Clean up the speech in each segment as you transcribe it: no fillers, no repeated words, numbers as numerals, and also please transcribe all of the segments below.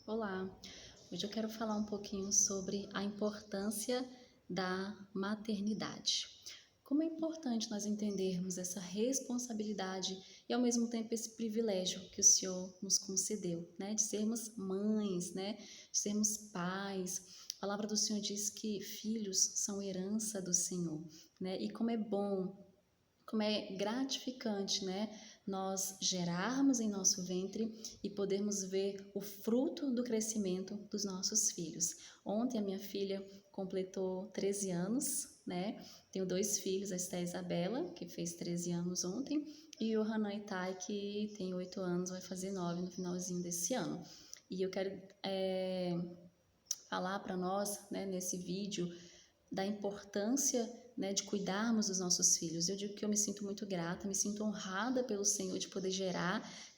Olá, hoje eu quero falar um pouquinho sobre a importância da maternidade. Como é importante nós entendermos essa responsabilidade e ao mesmo tempo esse privilégio que o Senhor nos concedeu, né, de sermos mães, né, de sermos pais. A palavra do Senhor diz que filhos são herança do Senhor, né? E como é bom, como é gratificante, né? Nós gerarmos em nosso ventre e podermos ver o fruto do crescimento dos nossos filhos. Ontem a minha filha completou 13 anos, né? Tenho dois filhos, a Esté e a Isabela, que fez 13 anos ontem, e o Hanan Itai, que tem 8 anos, vai fazer 9 no finalzinho desse ano. E eu quero falar para nós, né, nesse vídeo, da importância, né, de cuidarmos dos nossos filhos. Eu digo que eu me sinto muito grata, me sinto honrada pelo Senhor de poder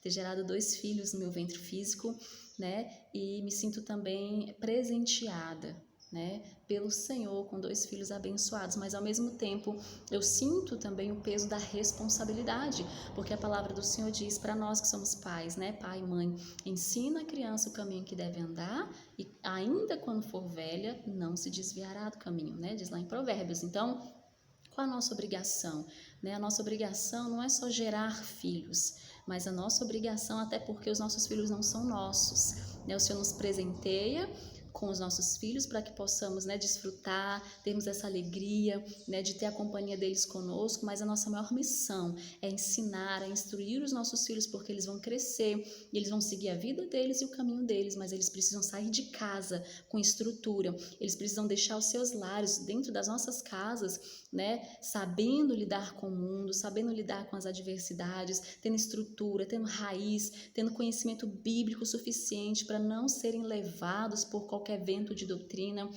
ter gerado dois filhos no meu ventre físico, né, e me sinto também presenteada, né, pelo Senhor com dois filhos abençoados, mas ao mesmo tempo eu sinto também o peso da responsabilidade, porque a palavra do Senhor diz para nós que somos pais, né, pai e mãe, ensina a criança o caminho que deve andar e ainda quando for velha não se desviará do caminho, né, diz lá em Provérbios. Então, qual a nossa obrigação? Né? A nossa obrigação não é só gerar filhos, mas a nossa obrigação, até porque os nossos filhos não são nossos, né? O Senhor nos presenteia com os nossos filhos para que possamos, né, desfrutar, termos essa alegria, né, de ter a companhia deles conosco, mas a nossa maior missão é ensinar, é instruir os nossos filhos, porque eles vão crescer e eles vão seguir a vida deles e o caminho deles, mas eles precisam sair de casa com estrutura, eles precisam deixar os seus lares dentro das nossas casas, né, sabendo lidar com o mundo, sabendo lidar com as adversidades, tendo estrutura, tendo raiz, tendo conhecimento bíblico suficiente para não serem levados por qualquer vento de doutrina.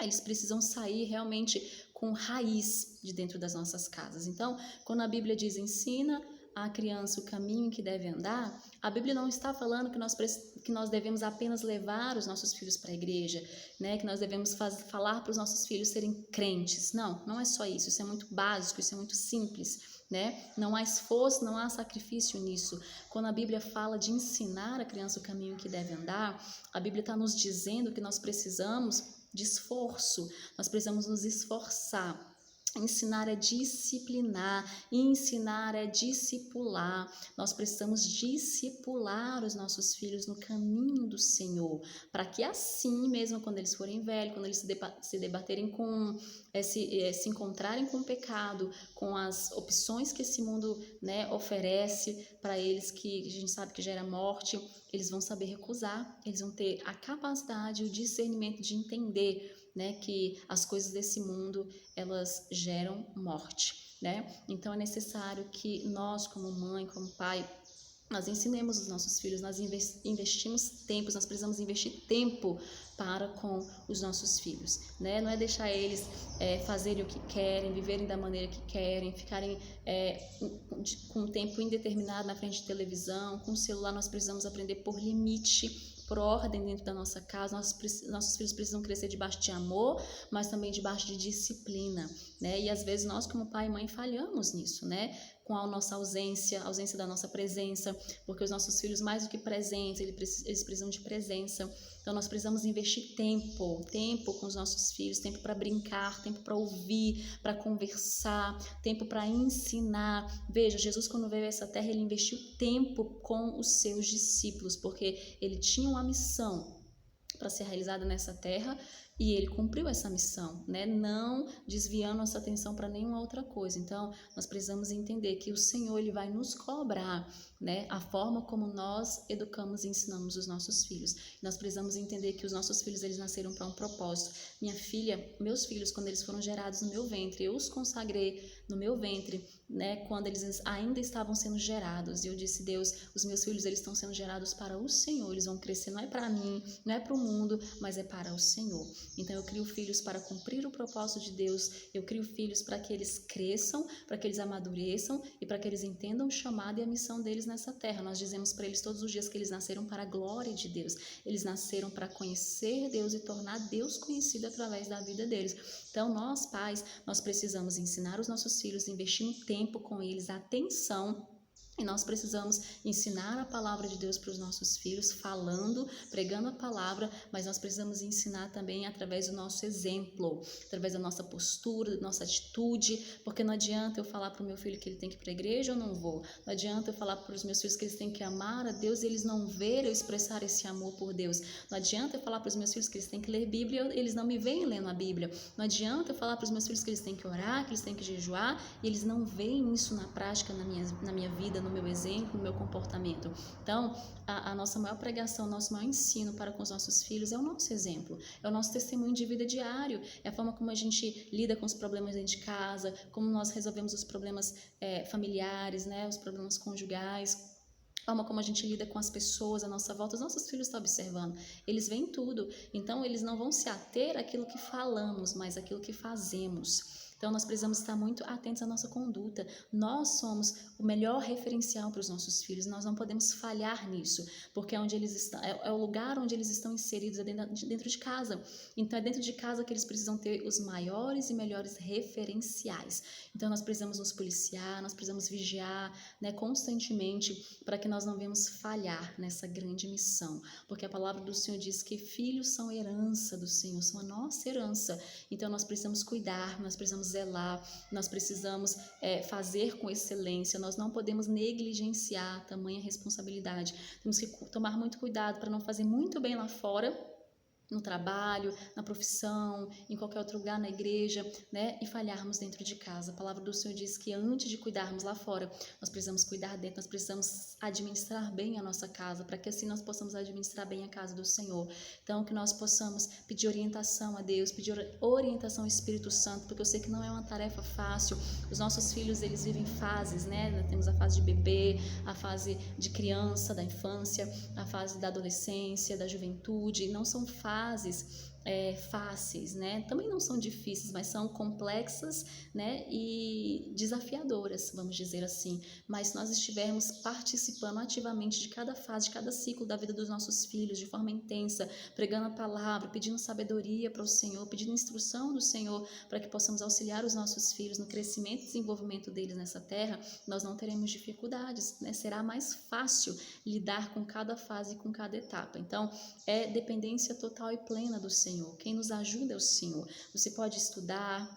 Eles precisam sair realmente com raiz de dentro das nossas casas. Então, quando a Bíblia diz ensina a criança o caminho que deve andar, a Bíblia não está falando que nós devemos apenas levar os nossos filhos para a igreja, né? Que nós devemos falar para os nossos filhos serem crentes. Não, não é só isso. Isso é muito básico, isso é muito simples, né? Não há esforço, não há sacrifício nisso. Quando a Bíblia fala de ensinar a criança o caminho que deve andar, a Bíblia está nos dizendo que nós precisamos de esforço, nós precisamos nos esforçar. Ensinar é disciplinar, ensinar é discipular. Nós precisamos discipular os nossos filhos no caminho do Senhor, para que assim, mesmo quando eles forem velhos, quando eles se debaterem com, se encontrarem com o pecado, com as opções que esse mundo, né, oferece para eles, que a gente sabe que gera morte, eles vão saber recusar, eles vão ter a capacidade e o discernimento de entender, né, que as coisas desse mundo elas geram morte, né? Então é necessário que nós, como mãe, como pai, nós ensinemos os nossos filhos, nós investimos tempo, nós precisamos investir tempo para com os nossos filhos, né? Não é deixar eles fazerem o que querem, viverem da maneira que querem, ficarem com tempo indeterminado na frente de televisão, com o celular. Nós precisamos aprender por limite, por ordem dentro da nossa casa. Nossos filhos precisam crescer debaixo de amor, mas também debaixo de disciplina, né? E às vezes nós, como pai e mãe, falhamos nisso, né? Com a nossa ausência, a ausência da nossa presença, porque os nossos filhos, mais do que presentes, eles precisam de presença. Então nós precisamos investir tempo com os nossos filhos, tempo para brincar, tempo para ouvir, para conversar, tempo para ensinar. Veja, Jesus, quando veio a essa terra, ele investiu tempo com os seus discípulos, porque ele tinha uma missão para ser realizada nessa terra e ele cumpriu essa missão, né? Não desviando nossa atenção para nenhuma outra coisa. Então, nós precisamos entender que o Senhor ele vai nos cobrar, né? A forma como nós educamos e ensinamos os nossos filhos. Nós precisamos entender que os nossos filhos eles nasceram para um propósito. Meus filhos, quando eles foram gerados no meu ventre, eu os consagrei no meu ventre, né? Quando eles ainda estavam sendo gerados. E eu disse, Deus, os meus filhos eles estão sendo gerados para o Senhor. Eles vão crescer, não é para mim, não é para o mundo, mas é para o Senhor. Então eu crio filhos para cumprir o propósito de Deus, eu crio filhos para que eles cresçam, para que eles amadureçam e para que eles entendam o chamado e a missão deles nessa terra. Nós dizemos para eles todos os dias que eles nasceram para a glória de Deus, eles nasceram para conhecer Deus e tornar Deus conhecido através da vida deles. Então nós pais, nós precisamos ensinar os nossos filhos, investir um tempo com eles, atenção, E nós precisamos ensinar a palavra de Deus para os nossos filhos, falando, pregando a palavra, mas nós precisamos ensinar também através do nosso exemplo, através da nossa postura, da nossa atitude, porque não adianta eu falar para o meu filho que ele tem que ir para a igreja, eu não vou. Não adianta eu falar para os meus filhos que eles têm que amar a Deus e eles não verem eu expressar esse amor por Deus. Não adianta eu falar para os meus filhos que eles têm que ler Bíblia e eles não me veem lendo a Bíblia. Não adianta eu falar para os meus filhos que eles têm que orar, que eles têm que jejuar e eles não veem isso na prática, na minha vida, no meu exemplo, no meu comportamento. Então, a nossa maior pregação, o nosso maior ensino para com os nossos filhos é o nosso exemplo, é o nosso testemunho de vida diário, é a forma como a gente lida com os problemas dentro de casa, como nós resolvemos os problemas familiares, né, os problemas conjugais, a forma como a gente lida com as pessoas à nossa volta. Os nossos filhos estão observando, eles veem tudo, então eles não vão se ater àquilo que falamos, mas àquilo que fazemos. Então, nós precisamos estar muito atentos à nossa conduta. Nós somos o melhor referencial para os nossos filhos. Nós não podemos falhar nisso, porque é onde eles estão, é o lugar onde eles estão inseridos, é dentro de casa. Então, é dentro de casa que eles precisam ter os maiores e melhores referenciais. Então, nós precisamos nos policiar, nós precisamos vigiar, né, constantemente, para que nós não venhamos falhar nessa grande missão. Porque a palavra do Senhor diz que filhos são herança do Senhor, são a nossa herança. Então, nós precisamos cuidar, nós precisamos zelar, nós precisamos fazer com excelência, nós não podemos negligenciar tamanha responsabilidade. Temos que tomar muito cuidado para não fazer muito bem lá fora, no trabalho, na profissão, em qualquer outro lugar, na igreja, né? E falharmos dentro de casa. A palavra do Senhor diz que antes de cuidarmos lá fora, nós precisamos cuidar dentro, nós precisamos administrar bem a nossa casa, para que assim nós possamos administrar bem a casa do Senhor. Então, que nós possamos pedir orientação a Deus, pedir orientação ao Espírito Santo, porque eu sei que não é uma tarefa fácil. Os nossos filhos, eles vivem fases, né? Nós temos a fase de bebê, a fase de criança, da infância, a fase da adolescência, da juventude. Não são fases fáceis, né? Também não são difíceis, mas são complexas, né? E desafiadoras, vamos dizer assim. Mas se nós estivermos participando ativamente de cada fase, de cada ciclo da vida dos nossos filhos, de forma intensa, pregando a palavra, pedindo sabedoria para o Senhor, pedindo instrução do Senhor, para que possamos auxiliar os nossos filhos no crescimento e desenvolvimento deles nessa terra, nós não teremos dificuldades, né? Será mais fácil lidar com cada fase e com cada etapa. Então, é dependência total e plena do Senhor. Quem nos ajuda é o Senhor. Você pode estudar,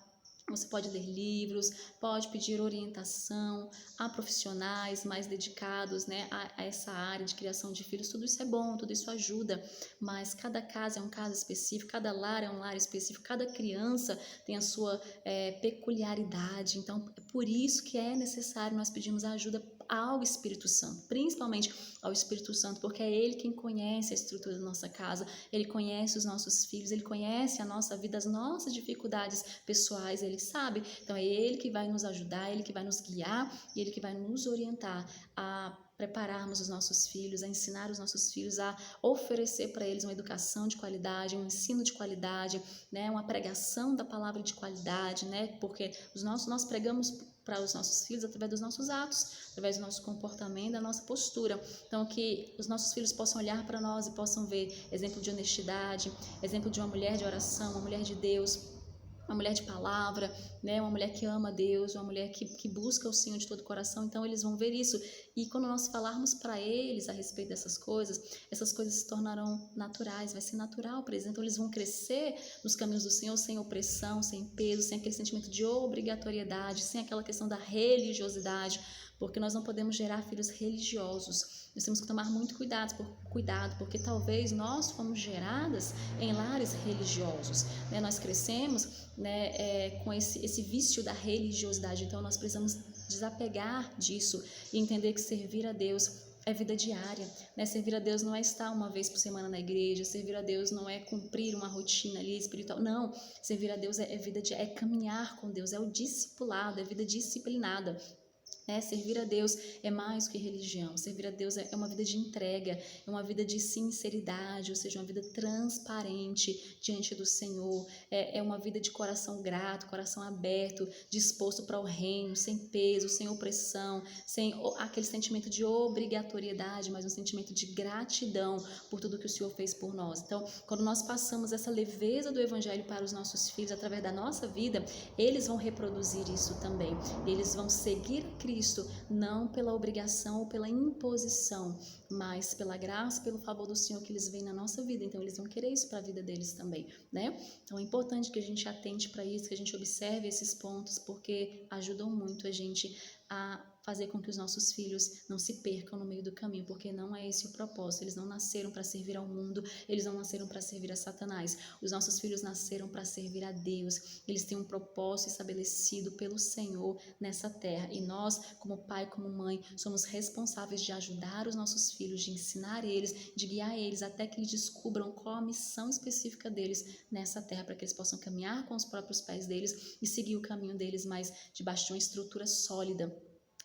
você pode ler livros, pode pedir orientação a profissionais mais dedicados, né, a essa área de criação de filhos. Tudo isso é bom, tudo isso ajuda, mas cada caso é um caso específico, cada lar é um lar específico, cada criança tem a sua peculiaridade. Então, é por isso que é necessário nós pedirmos ajuda ao Espírito Santo, principalmente ao Espírito Santo, porque é Ele quem conhece a estrutura da nossa casa, Ele conhece os nossos filhos, Ele conhece a nossa vida, as nossas dificuldades pessoais, Ele sabe. Então é Ele que vai nos ajudar, Ele que vai nos guiar e Ele que vai nos orientar a prepararmos os nossos filhos, a ensinar os nossos filhos, a oferecer para eles uma educação de qualidade, um ensino de qualidade, né, uma pregação da palavra de qualidade, né, porque nós pregamos para os nossos filhos através dos nossos atos, através do nosso comportamento, da nossa postura. Então, que os nossos filhos possam olhar para nós e possam ver exemplo de honestidade, exemplo de uma mulher de oração, uma mulher de Deus, uma mulher de palavra, né? Uma mulher que ama Deus, uma mulher que busca o Senhor de todo o coração. Então eles vão ver isso, e quando nós falarmos para eles a respeito dessas coisas, essas coisas se tornarão naturais, vai ser natural para eles. Então eles vão crescer nos caminhos do Senhor sem opressão, sem peso, sem aquele sentimento de obrigatoriedade, sem aquela questão da religiosidade, porque nós não podemos gerar filhos religiosos. Nós temos que tomar muito cuidado, porque talvez nós fomos geradas em lares religiosos, né? Nós crescemos, né, com esse vício da religiosidade. Então nós precisamos desapegar disso e entender que servir a Deus é vida diária, né? Servir a Deus não é estar uma vez por semana na igreja, servir a Deus não é cumprir uma rotina ali espiritual, não. Servir a Deus é vida diária, é caminhar com Deus, é o discipulado, é vida disciplinada. Servir a Deus é mais que religião. Servir a Deus é uma vida de entrega, é uma vida de sinceridade, ou seja, uma vida transparente diante do Senhor, é uma vida de coração grato, coração aberto, disposto para o reino, sem peso, sem opressão, sem aquele sentimento de obrigatoriedade, mas um sentimento de gratidão por tudo que o Senhor fez por nós. Então, quando nós passamos essa leveza do Evangelho para os nossos filhos através da nossa vida, eles vão reproduzir isso também. Eles vão seguir a Cristo Cristo, não pela obrigação ou pela imposição, mas pela graça, pelo favor do Senhor que eles veem na nossa vida. Então eles vão querer isso para a vida deles também, né? Então é importante que a gente atente para isso, que a gente observe esses pontos, porque ajudam muito a gente a fazer com que os nossos filhos não se percam no meio do caminho, porque não é esse o propósito. Eles não nasceram para servir ao mundo, eles não nasceram para servir a Satanás. Os nossos filhos nasceram para servir a Deus. Eles têm um propósito estabelecido pelo Senhor nessa terra. E nós, como pai, como mãe, somos responsáveis de ajudar os nossos filhos, de ensinar eles, de guiar eles até que eles descubram qual a missão específica deles nessa terra, para que eles possam caminhar com os próprios pés deles e seguir o caminho deles, mas debaixo de uma estrutura sólida,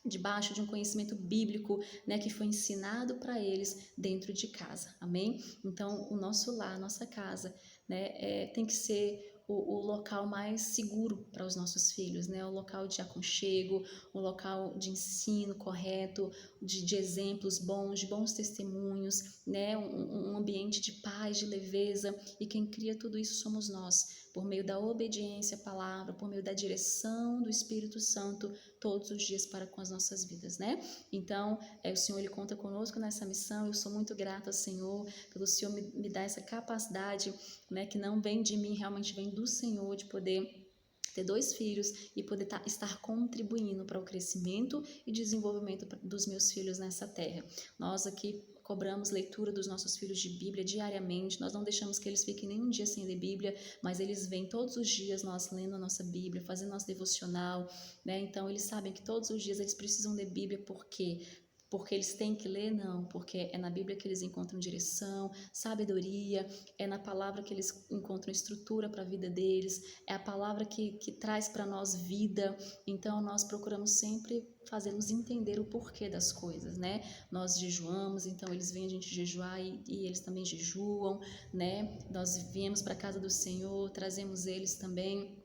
debaixo de um conhecimento bíblico, né, que foi ensinado para eles dentro de casa, amém? Então, o nosso lar, a nossa casa, né, tem que ser o local mais seguro para os nossos filhos, né? O local de aconchego, o local de ensino correto, de exemplos bons, de bons testemunhos, né? Um ambiente de paz, de leveza, e quem cria tudo isso somos nós, por meio da obediência à palavra, por meio da direção do Espírito Santo todos os dias para com as nossas vidas, né? Então, o Senhor, Ele conta conosco nessa missão. Eu sou muito grata ao Senhor, pelo Senhor me dar essa capacidade, né, que não vem de mim, realmente vem do Senhor, de poder ter 2 filhos e poder estar contribuindo para o crescimento e desenvolvimento dos meus filhos nessa terra. Nós aqui cobramos leitura dos nossos filhos de Bíblia diariamente, nós não deixamos que eles fiquem nem um dia sem ler Bíblia, mas eles vêm todos os dias nós lendo a nossa Bíblia, fazendo nosso devocional, né? Então eles sabem que todos os dias eles precisam ler Bíblia. Por quê? Porque eles têm que ler? Não, porque é na Bíblia que eles encontram direção, sabedoria, é na palavra que eles encontram estrutura para a vida deles, é a palavra que traz para nós vida. Então nós procuramos sempre fazê-los entender o porquê das coisas, né? Nós jejuamos, então eles vêm a gente jejuar e eles também jejuam, né? Nós viemos para a casa do Senhor, trazemos eles também,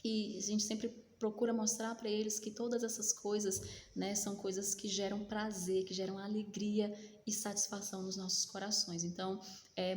e a gente sempre procura mostrar para eles que todas essas coisas, né, são coisas que geram prazer, que geram alegria e satisfação nos nossos corações. Então,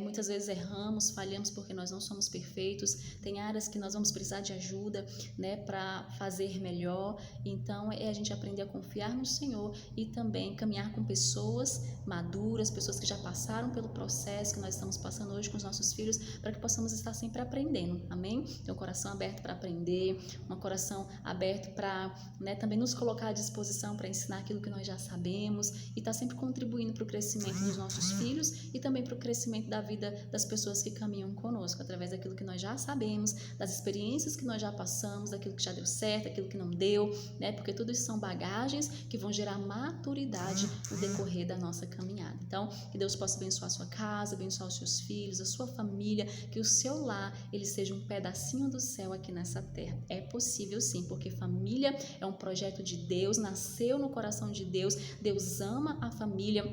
muitas vezes erramos, falhamos porque nós não somos perfeitos, tem áreas que nós vamos precisar de ajuda, né, para fazer melhor. Então, a gente aprender a confiar no Senhor e também caminhar com pessoas maduras, pessoas que já passaram pelo processo que nós estamos passando hoje com os nossos filhos, para que possamos estar sempre aprendendo, amém? Ter um coração aberto para aprender, um coração aberto para, né, também nos colocar à disposição para ensinar aquilo que nós já sabemos e estar sempre contribuindo para o crescimento dos nossos filhos e também para o crescimento da vida das pessoas que caminham conosco, através daquilo que nós já sabemos, das experiências que nós já passamos, daquilo que já deu certo, daquilo que não deu, né? Porque tudo isso são bagagens que vão gerar maturidade no decorrer da nossa caminhada. Então, que Deus possa abençoar a sua casa, abençoar os seus filhos, a sua família, que o seu lar, ele seja um pedacinho do céu aqui nessa terra. É possível sim, porque família é um projeto de Deus, nasceu no coração de Deus, Deus ama a família.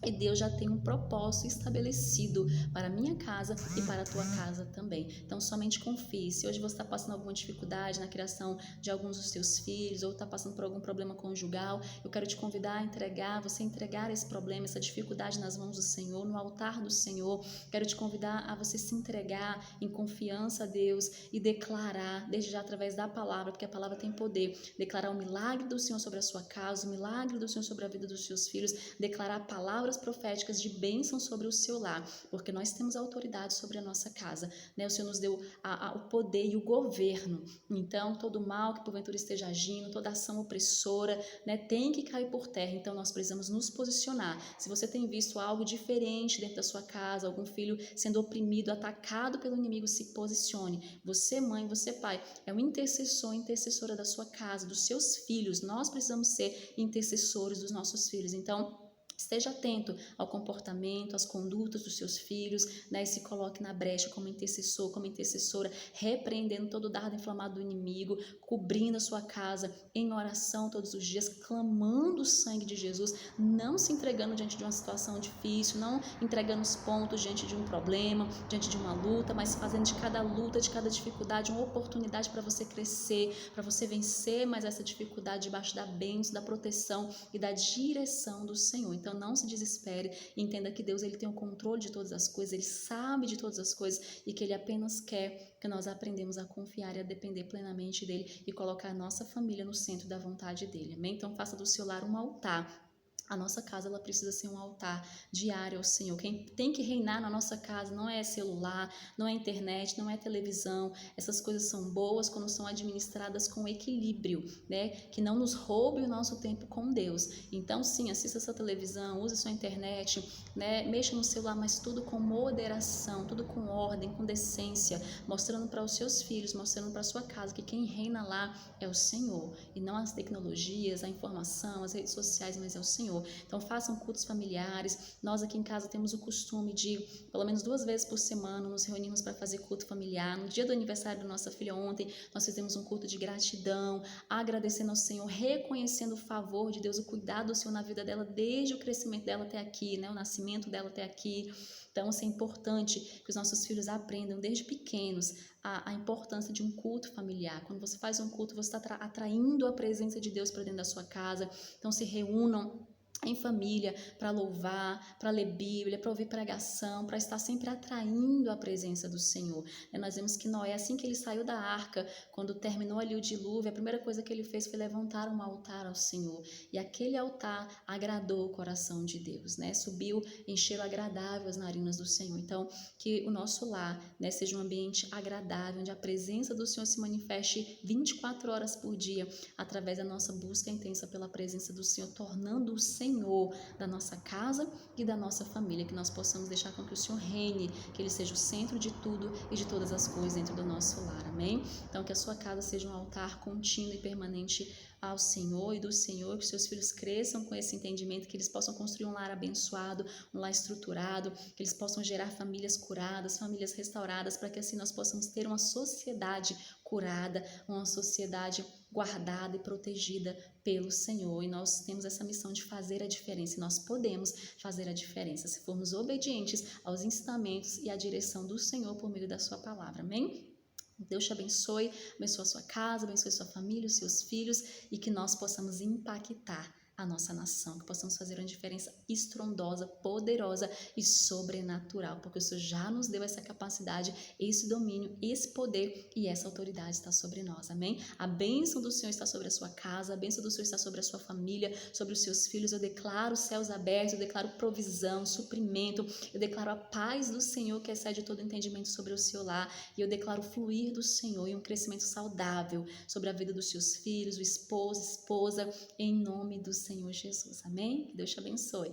E Deus já tem um propósito estabelecido para a minha casa e para a tua casa também. Então, somente confie. Se hoje você está passando alguma dificuldade na criação de alguns dos seus filhos ou está passando por algum problema conjugal, eu quero te convidar a entregar esse problema, essa dificuldade nas mãos do Senhor, no altar do Senhor. Quero te convidar a você se entregar em confiança a Deus e declarar, desde já através da palavra, porque a palavra tem poder, declarar o milagre do Senhor sobre a sua casa, o milagre do Senhor sobre a vida dos seus filhos, declarar palavras proféticas de bênção sobre o seu lar, porque nós temos autoridade sobre a nossa casa, né? O Senhor nos deu o poder e o governo. Então, todo mal que porventura esteja agindo, toda ação opressora, né, tem que cair por terra. Então, nós precisamos nos posicionar. Se você tem visto algo diferente dentro da sua casa, algum filho sendo oprimido, atacado pelo inimigo, se posicione. Você, mãe, você, pai, é um intercessor, intercessora da sua casa, dos seus filhos. Nós precisamos ser intercessores dos nossos filhos. Então, esteja atento ao comportamento, às condutas dos seus filhos, né? E se coloque na brecha como intercessor, como intercessora, repreendendo todo o dardo inflamado do inimigo, cobrindo a sua casa em oração todos os dias, clamando o sangue de Jesus, não se entregando diante de uma situação difícil, não entregando os pontos diante de um problema, diante de uma luta, mas fazendo de cada luta, de cada dificuldade, uma oportunidade para você crescer, para você vencer mais essa dificuldade debaixo da bênção, da proteção e da direção do Senhor. Então, Então não se desespere, entenda que Deus ele tem o controle de todas as coisas, Ele sabe de todas as coisas e que Ele apenas quer que nós aprendamos a confiar e a depender plenamente dEle e colocar a nossa família no centro da vontade dEle, amém? Então faça do seu lar um altar. A nossa casa ela precisa ser um altar diário ao Senhor. Quem tem que reinar na nossa casa não é celular, não é internet, não é televisão. Essas coisas são boas quando são administradas com equilíbrio, né? Que não nos roube o nosso tempo com Deus. Então, sim, assista essa televisão, use sua internet, né? Mexa no celular, mas tudo com moderação, tudo com ordem, com decência, mostrando para os seus filhos, mostrando para a sua casa que quem reina lá é o Senhor e não as tecnologias, a informação, as redes sociais, mas é o Senhor. Então façam cultos familiares. Nós aqui em casa temos o costume de, pelo menos 2 vezes por semana, nos reunimos para fazer culto familiar. No dia do aniversário da nossa filha ontem, nós fizemos um culto de gratidão, agradecendo ao Senhor, reconhecendo o favor de Deus, o cuidado do Senhor na vida dela, desde o crescimento dela até aqui, né? O nascimento dela até aqui. Então, isso é importante que os nossos filhos aprendam desde pequenos a importância de um culto familiar. Quando você faz um culto, você está atraindo a presença de Deus para dentro da sua casa. Então, se reúnam em família, para louvar, para ler Bíblia, para ouvir pregação, para estar sempre atraindo a presença do Senhor. Nós vemos que Noé, assim que ele saiu da arca, quando terminou ali o dilúvio, a primeira coisa que ele fez foi levantar um altar ao Senhor. E aquele altar agradou o coração de Deus, né? Subiu em cheiro agradável às narinas do Senhor. Então, que o nosso lar, né, seja um ambiente agradável, onde a presença do Senhor se manifeste 24 horas por dia, através da nossa busca intensa pela presença do Senhor, tornando o Senhor da nossa casa e da nossa família, que nós possamos deixar com que o Senhor reine, que Ele seja o centro de tudo e de todas as coisas dentro do nosso lar, amém? Então que a sua casa seja um altar contínuo e permanente ao Senhor e do Senhor, que os seus filhos cresçam com esse entendimento, que eles possam construir um lar abençoado, um lar estruturado, que eles possam gerar famílias curadas, famílias restauradas, para que assim nós possamos ter uma sociedade curada, uma sociedade guardada e protegida pelo Senhor. E nós temos essa missão de fazer a diferença, e nós podemos fazer a diferença se formos obedientes aos ensinamentos e à direção do Senhor por meio da sua palavra, amém? Deus te abençoe, abençoe a sua casa, abençoe a sua família, os seus filhos, e que nós possamos impactar a nossa nação, que possamos fazer uma diferença estrondosa, poderosa e sobrenatural, porque o Senhor já nos deu essa capacidade, esse domínio, esse poder e essa autoridade está sobre nós, amém? A bênção do Senhor está sobre a sua casa, a bênção do Senhor está sobre a sua família, sobre os seus filhos. Eu declaro céus abertos, eu declaro provisão, suprimento, eu declaro a paz do Senhor que excede todo entendimento sobre o seu lar, e eu declaro o fluir do Senhor e um crescimento saudável sobre a vida dos seus filhos, o esposo, esposa, em nome do Senhor Jesus, amém? Que Deus te abençoe.